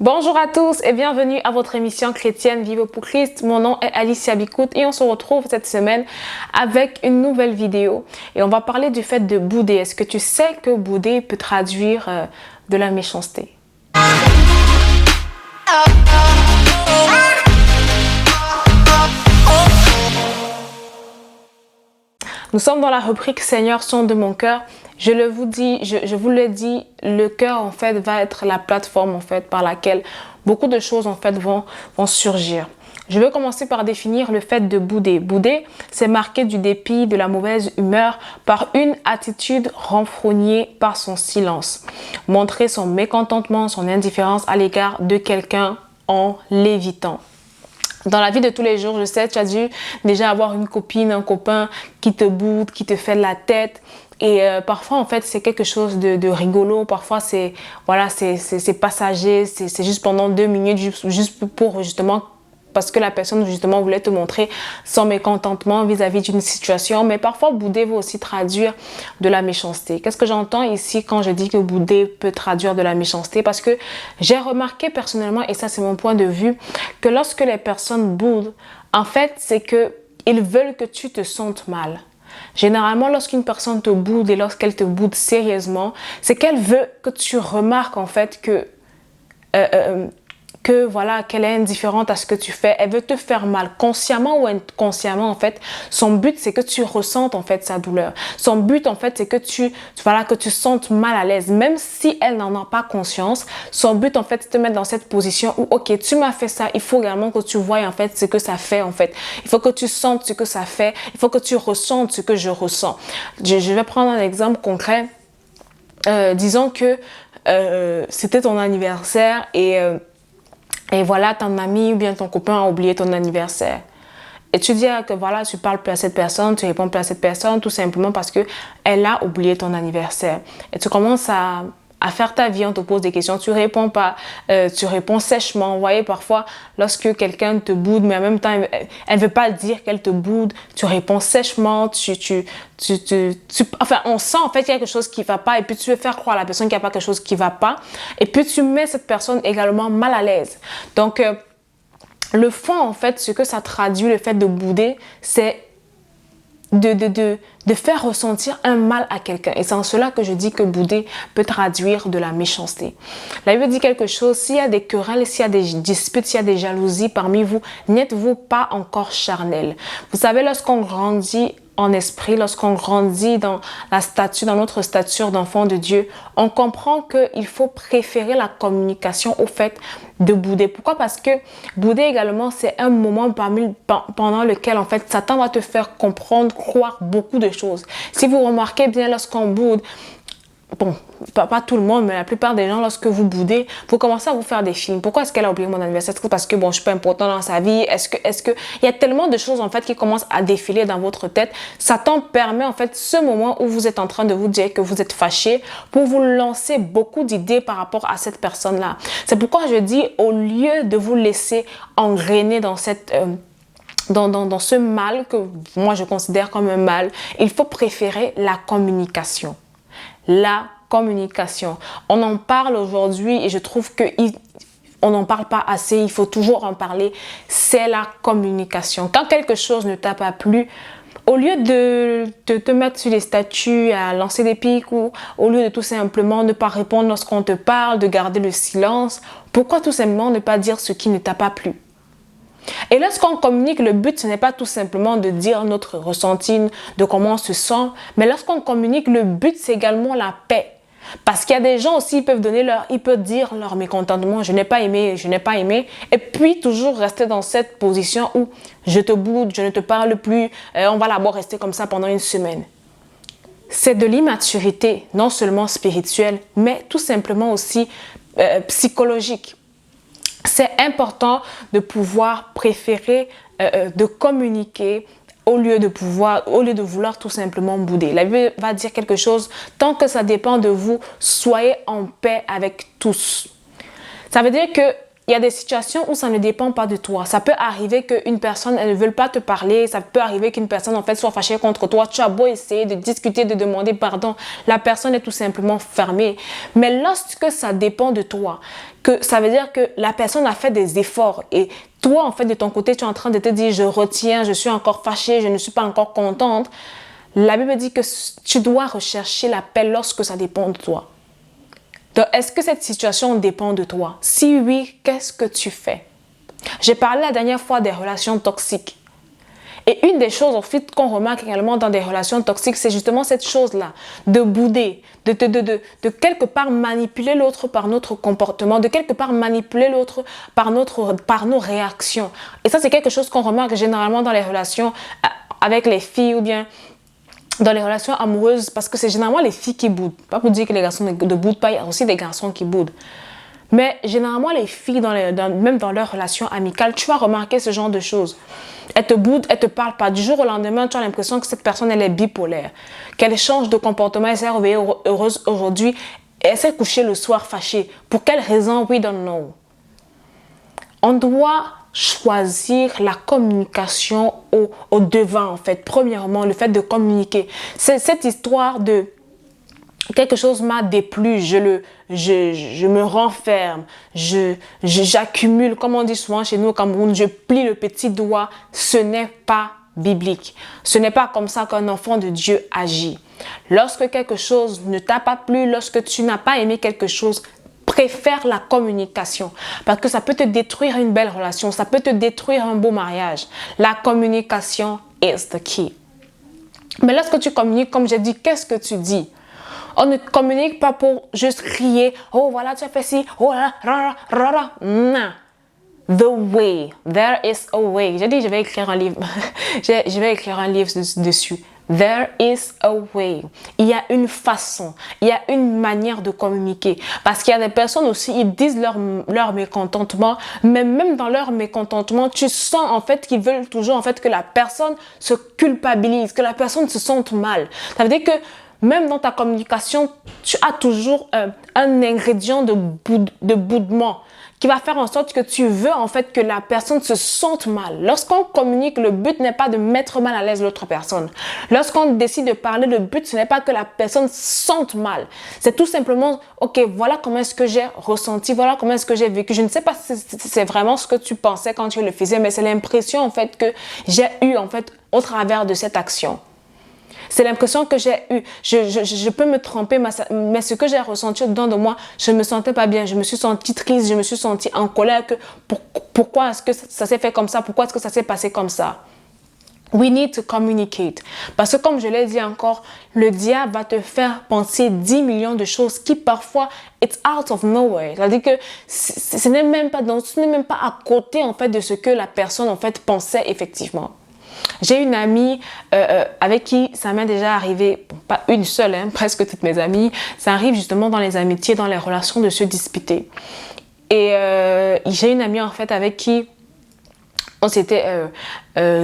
Bonjour à tous et bienvenue à votre émission chrétienne Vivre pour Christ. Mon nom est Alicia Bikout et on se retrouve cette semaine avec une nouvelle vidéo. Et on va parler du fait de bouder. Est-ce que tu sais que bouder peut traduire de la méchanceté? Nous sommes dans la rubrique Seigneur, sonde de mon cœur. Je vous le dis, le cœur en fait va être la plateforme en fait par laquelle beaucoup de choses en fait vont surgir. Je vais commencer par définir le fait de bouder. Bouder, c'est marquer du dépit, de la mauvaise humeur par une attitude renfrognée par son silence. Montrer son mécontentement, son indifférence à l'égard de quelqu'un en l'évitant. Dans la vie de tous les jours, je sais, tu as dû déjà avoir une copine, un copain qui te boude, qui te fait de la tête. Et parfois, en fait, c'est quelque chose de rigolo. Parfois, c'est passager. C'est juste pendant 2 minutes, juste pour justement... Parce que la personne, justement, voulait te montrer son mécontentement vis-à-vis d'une situation. Mais parfois, bouder veut aussi traduire de la méchanceté. Qu'est-ce que j'entends ici quand je dis que bouder peut traduire de la méchanceté? Parce que j'ai remarqué personnellement, et ça c'est mon point de vue, que lorsque les personnes boudent, en fait, c'est qu'ils veulent que tu te sentes mal. Généralement, lorsqu'une personne te boude et lorsqu'elle te boude sérieusement, c'est qu'elle veut que tu remarques en fait qu'elle est indifférente à ce que tu fais, elle veut te faire mal, consciemment ou inconsciemment en fait. Son but c'est que tu ressentes en fait sa douleur. Son but en fait c'est que tu sentes mal à l'aise, même si elle n'en a pas conscience. Son but en fait c'est de te mettre dans cette position où ok, tu m'as fait ça, il faut également que tu vois en fait ce que ça fait en fait. Il faut que tu sentes ce que ça fait, il faut que tu ressentes ce que je ressens. Je vais prendre un exemple concret. Disons que c'était ton anniversaire et voilà, ton ami ou bien ton copain a oublié ton anniversaire. Et tu dis que voilà, tu parles plus à cette personne, tu réponds plus à cette personne, tout simplement parce qu'elle a oublié ton anniversaire. Et tu commences à faire ta vie, on te pose des questions, tu réponds pas, tu réponds sèchement. Vous voyez, parfois, lorsque quelqu'un te boude, mais en même temps, elle veut pas dire qu'elle te boude, tu réponds sèchement, enfin, on sent en fait quelque chose qui va pas, et puis tu veux faire croire à la personne qu'il n'y a pas quelque chose qui va pas, et puis tu mets cette personne également mal à l'aise. Donc, le fond, en fait, ce que ça traduit, le fait de bouder, c'est de faire ressentir un mal à quelqu'un. Et c'est en cela que je dis que bouder peut traduire de la méchanceté. La Bible dit quelque chose, s'il y a des querelles, s'il y a des disputes, s'il y a des jalousies parmi vous, n'êtes-vous pas encore charnel? Vous savez, lorsqu'on grandit en esprit, lorsqu'on grandit dans notre stature d'enfant de Dieu, on comprend qu'il faut préférer la communication au fait de bouder. Pourquoi? Parce que bouder également, c'est un moment pendant lequel, en fait, Satan va te faire comprendre, croire beaucoup de choses. Si vous remarquez bien, lorsqu'on boude, bon, pas tout le monde, mais la plupart des gens, lorsque vous boudez, vous commencez à vous faire des films. Pourquoi est-ce qu'elle a oublié mon anniversaire? Est-ce que parce que bon, je suis pas important dans sa vie? Est-ce que il y a tellement de choses en fait qui commencent à défiler dans votre tête. Satan permet en fait ce moment où vous êtes en train de vous dire que vous êtes fâché pour vous lancer beaucoup d'idées par rapport à cette personne-là. C'est pourquoi je dis, au lieu de vous laisser engrainer dans cette dans ce mal que moi je considère comme un mal, il faut préférer la communication. La communication. On en parle aujourd'hui et je trouve on n'en parle pas assez, il faut toujours en parler. C'est la communication. Quand quelque chose ne t'a pas plu, au lieu de te mettre sur les statuts, à lancer des pics ou au lieu de tout simplement ne pas répondre lorsqu'on te parle, de garder le silence, pourquoi tout simplement ne pas dire ce qui ne t'a pas plu? Et lorsqu'on communique, le but, ce n'est pas tout simplement de dire notre ressenti, de comment on se sent, mais lorsqu'on communique, le but, c'est également la paix. Parce qu'il y a des gens aussi, ils peuvent dire leur mécontentement, je n'ai pas aimé, et puis toujours rester dans cette position où je te boude, je ne te parle plus, on va d'abord rester comme ça pendant 1 semaine. C'est de l'immaturité, non seulement spirituelle, mais tout simplement aussi psychologique. C'est important de pouvoir préférer de communiquer au lieu de vouloir tout simplement bouder. La Bible va dire quelque chose, tant que ça dépend de vous, soyez en paix avec tous. Ça veut dire que il y a des situations où ça ne dépend pas de toi. Ça peut arriver qu'une personne, elle ne veut pas te parler. Ça peut arriver qu'une personne, en fait, soit fâchée contre toi. Tu as beau essayer de discuter, de demander pardon. La personne est tout simplement fermée. Mais lorsque ça dépend de toi, que ça veut dire que la personne a fait des efforts et toi, en fait, de ton côté, tu es en train de te dire, je retiens, je suis encore fâchée, je ne suis pas encore contente. La Bible dit que tu dois rechercher la paix lorsque ça dépend de toi. Donc, est-ce que cette situation dépend de toi? Si oui, qu'est-ce que tu fais? J'ai parlé la dernière fois des relations toxiques. Et une des choses, en fait, qu'on remarque également dans des relations toxiques, c'est justement cette chose-là, de bouder, de quelque part manipuler l'autre par notre comportement, de quelque part manipuler l'autre par nos réactions. Et ça, c'est quelque chose qu'on remarque généralement dans les relations avec les filles ou bien dans les relations amoureuses, parce que c'est généralement les filles qui boudent. Pas pour dire que les garçons ne boudent pas, il y a aussi des garçons qui boudent. Mais généralement, les filles, même dans leurs relations amicales, tu vas remarquer ce genre de choses. Elles te boudent, elles ne te parlent pas. Du jour au lendemain, tu as l'impression que cette personne, elle est bipolaire. Qu'elle change de comportement, elle s'est réveillée heureuse aujourd'hui, et elle s'est couchée le soir fâchée. Pour quelle raison? We don't know. On doit choisir la communication au devant, en fait. Premièrement, le fait de communiquer. C'est cette histoire de quelque chose m'a déplu, je me renferme, j'accumule, comme on dit souvent chez nous au Cameroun, je plie le petit doigt. Ce n'est pas biblique. Ce n'est pas comme ça qu'un enfant de Dieu agit. Lorsque quelque chose ne t'a pas plu, lorsque tu n'as pas aimé quelque chose, préfère la communication parce que ça peut te détruire une belle relation, ça peut te détruire un beau mariage. La communication is the key. Mais lorsque tu communiques, comme j'ai dit, qu'est-ce que tu dis? On ne communique pas pour juste crier, oh voilà, tu as fait ci, oh là, là, là, là. Non. The way. There is a way. J'ai dit, je vais écrire un livre. Je vais écrire un livre dessus. There is a way. Il y a une façon, il y a une manière de communiquer. Parce qu'il y a des personnes aussi, ils disent leur mécontentement, mais même dans leur mécontentement, tu sens en fait qu'ils veulent toujours en fait que la personne se culpabilise, que la personne se sente mal. Ça veut dire que même dans ta communication, tu as toujours un ingrédient de boudement qui va faire en sorte que tu veux en fait que la personne se sente mal. Lorsqu'on communique, le but n'est pas de mettre mal à l'aise l'autre personne. Lorsqu'on décide de parler, le but ce n'est pas que la personne se sente mal. C'est tout simplement, ok, voilà comment est-ce que j'ai ressenti, voilà comment est-ce que j'ai vécu. Je ne sais pas si c'est vraiment ce que tu pensais quand tu le faisais, mais c'est l'impression en fait que j'ai eu en fait au travers de cette action. C'est l'impression que j'ai eue. Je peux me tromper, mais ce que j'ai ressenti dedans de moi, je ne me sentais pas bien. Je me suis sentie triste, je me suis sentie en colère. Pourquoi est-ce que ça s'est fait comme ça? Pourquoi est-ce que ça s'est passé comme ça? We need to communicate. Parce que comme je l'ai dit encore, le diable va te faire penser 10 millions de choses qui parfois, it's out of nowhere. C'est-à-dire que ce n'est même pas à côté en fait de ce que la personne en fait pensait effectivement. J'ai une amie avec qui ça m'est déjà arrivé, bon, pas une seule, hein, presque toutes mes amies, ça arrive justement dans les amitiés, dans les relations de se disputer. Et j'ai une amie en fait avec qui on s'était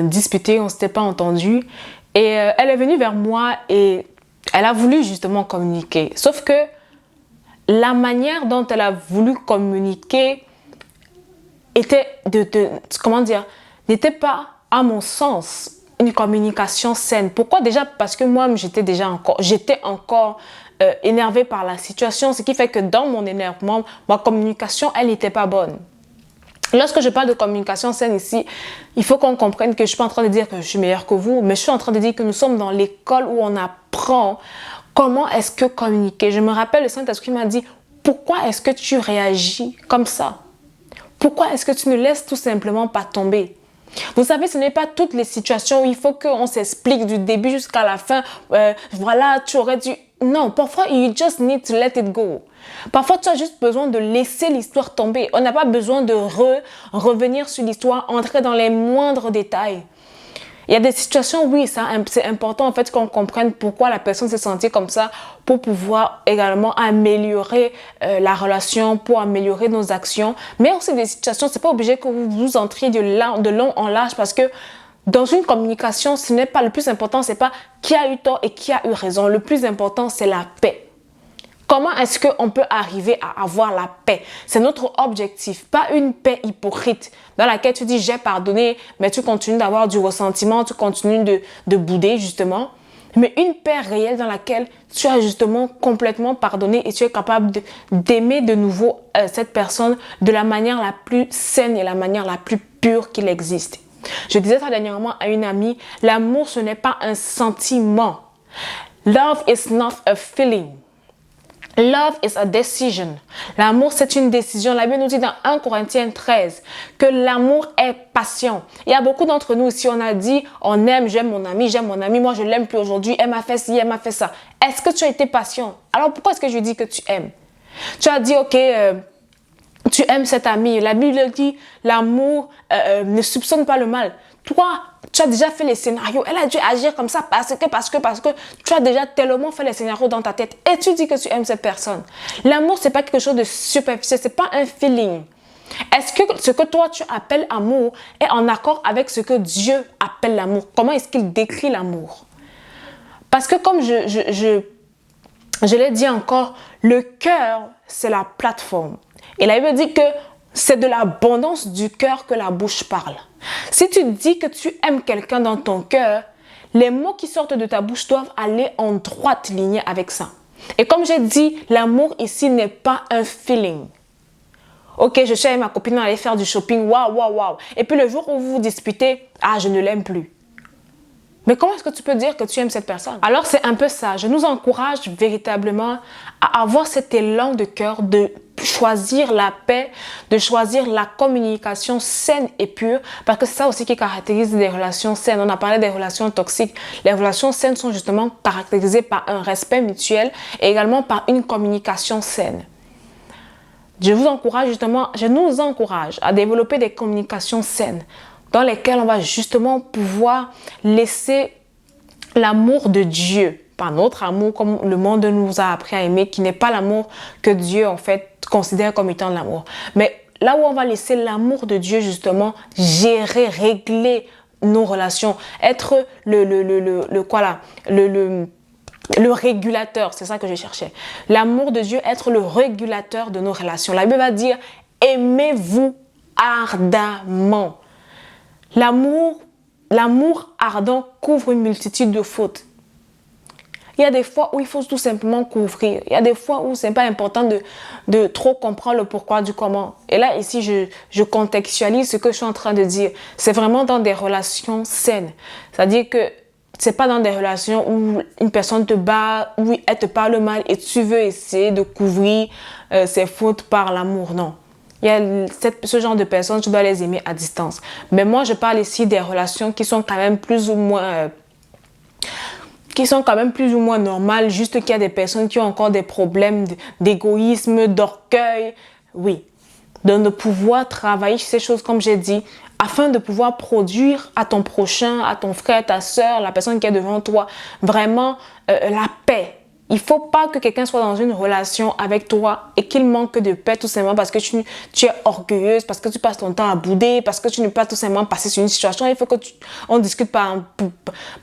disputé, on ne s'était pas entendu. Et elle est venue vers moi et elle a voulu justement communiquer. Sauf que la manière dont elle a voulu communiquer était comment dire, n'était pas, à mon sens, une communication saine. Pourquoi? Déjà parce que moi, j'étais encore énervée par la situation, ce qui fait que dans mon énervement, ma communication, elle n'était pas bonne. Lorsque je parle de communication saine ici, il faut qu'on comprenne que je ne suis pas en train de dire que je suis meilleure que vous, mais je suis en train de dire que nous sommes dans l'école où on apprend comment est-ce que communiquer. Je me rappelle, le Saint-Esprit m'a dit, pourquoi est-ce que tu réagis comme ça? Pourquoi est-ce que tu ne laisses tout simplement pas tomber? Vous savez, ce n'est pas toutes les situations où il faut qu'on s'explique du début jusqu'à la fin. Voilà, tu aurais dû... Non, parfois, you just need to let it go. Parfois, tu as juste besoin de laisser l'histoire tomber. On n'a pas besoin de revenir sur l'histoire, entrer dans les moindres détails. Il y a des situations, oui, c'est important en fait qu'on comprenne pourquoi la personne s'est sentie comme ça pour pouvoir également améliorer la relation, pour améliorer nos actions. Mais aussi des situations, c'est pas obligé que vous entriez de long en large parce que dans une communication, ce n'est pas le plus important, c'est pas qui a eu tort et qui a eu raison. Le plus important, c'est la paix. Comment est-ce qu'on peut arriver à avoir la paix? C'est notre objectif, pas une paix hypocrite dans laquelle tu dis j'ai pardonné, mais tu continues d'avoir du ressentiment, tu continues de bouder justement. Mais une paix réelle dans laquelle tu as justement complètement pardonné et tu es capable d'aimer de nouveau cette personne de la manière la plus saine et la manière la plus pure qu'il existe. Je disais ça dernièrement à une amie, l'amour ce n'est pas un sentiment. Love is not a feeling. Love is a decision. L'amour, c'est une décision. La Bible nous dit dans 1 Corinthiens 13 que l'amour est passion. Il y a beaucoup d'entre nous ici, on a dit, on aime, j'aime mon ami, moi je l'aime plus aujourd'hui, elle m'a fait ci, elle m'a fait ça. Est-ce que tu as été patient? Alors pourquoi est-ce que je dis que tu aimes? Tu as dit, ok, tu aimes cet ami. La Bible dit, l'amour ne soupçonne pas le mal. Toi, tu as déjà fait les scénarios. Elle a dû agir comme ça parce que tu as déjà tellement fait les scénarios dans ta tête. Et tu dis que tu aimes cette personne. L'amour, c'est pas quelque chose de superficiel. C'est pas un feeling. Est-ce que ce que toi, tu appelles amour est en accord avec ce que Dieu appelle l'amour? Comment est-ce qu'il décrit l'amour? Parce que comme je l'ai dit encore, le cœur, c'est la plateforme. Et la Bible dit que c'est de l'abondance du cœur que la bouche parle. Si tu dis que tu aimes quelqu'un dans ton cœur, les mots qui sortent de ta bouche doivent aller en droite lignée avec ça. Et comme j'ai dit, l'amour ici n'est pas un feeling. Ok, je suis avec ma copine, on allait faire du shopping, waouh. Et puis le jour où vous vous disputez, je ne l'aime plus. Mais comment est-ce que tu peux dire que tu aimes cette personne? Alors c'est un peu ça. Je nous encourage véritablement à avoir cet élan de cœur, de choisir la paix, de choisir la communication saine et pure, parce que c'est ça aussi qui caractérise des relations saines. On a parlé des relations toxiques. Les relations saines sont justement caractérisées par un respect mutuel et également par une communication saine. Je nous encourage à développer des communications saines dans lesquelles on va justement pouvoir laisser l'amour de Dieu, pas notre amour comme le monde nous a appris à aimer, qui n'est pas l'amour que Dieu en fait considère comme étant l'amour. Mais là où on va laisser l'amour de Dieu justement gérer, régler nos relations, être le régulateur, c'est ça que je cherchais. L'amour de Dieu, être le régulateur de nos relations. La Bible va dire, aimez-vous ardemment. L'amour ardent couvre une multitude de fautes. Il y a des fois où il faut tout simplement couvrir. Il y a des fois où ce n'est pas important de trop comprendre le pourquoi du comment. Et là, ici, je contextualise ce que je suis en train de dire. C'est vraiment dans des relations saines. C'est-à-dire que c'est pas dans des relations où une personne te bat, où elle te parle mal et tu veux essayer de couvrir ses fautes par l'amour. Non. Il y a ce genre de personnes, tu dois les aimer à distance. Mais moi, je parle ici des relations qui sont quand même plus ou moins normales, juste qu'il y a des personnes qui ont encore des problèmes d'égoïsme, d'orgueil. Oui. De pouvoir travailler ces choses, comme j'ai dit, afin de pouvoir produire à ton prochain, à ton frère, ta soeur, la personne qui est devant toi, vraiment la paix. Il ne faut pas que quelqu'un soit dans une relation avec toi et qu'il manque de paix tout simplement parce que tu es orgueilleuse, parce que tu passes ton temps à bouder, parce que tu ne peux pas tout simplement passer sur une situation. Il faut qu'on discute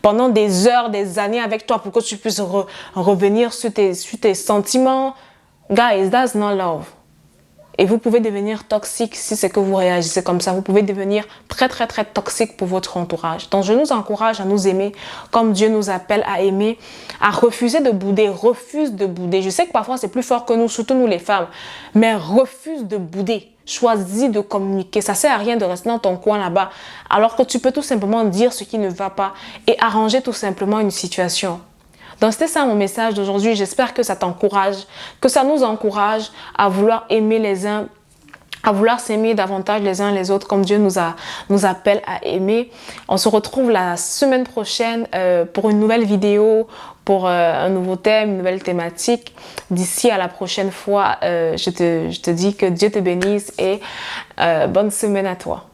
pendant des heures, des années avec toi pour que tu puisses revenir sur tes sentiments. Guys, that's not love. Et vous pouvez devenir toxique si c'est que vous réagissez comme ça. Vous pouvez devenir très, très, très toxique pour votre entourage. Donc, je nous encourage à nous aimer comme Dieu nous appelle à aimer, à refuser de bouder. Refuse de bouder. Je sais que parfois, c'est plus fort que nous, surtout nous les femmes. Mais refuse de bouder. Choisis de communiquer. Ça ne sert à rien de rester dans ton coin là-bas. Alors que tu peux tout simplement dire ce qui ne va pas et arranger tout simplement une situation. Donc, c'était ça mon message d'aujourd'hui. J'espère que ça t'encourage, que ça nous encourage à vouloir aimer les uns, à vouloir s'aimer davantage les uns les autres comme Dieu nous appelle à aimer. On se retrouve la semaine prochaine pour une nouvelle vidéo, pour un nouveau thème, une nouvelle thématique. D'ici à la prochaine fois, je te dis que Dieu te bénisse et bonne semaine à toi.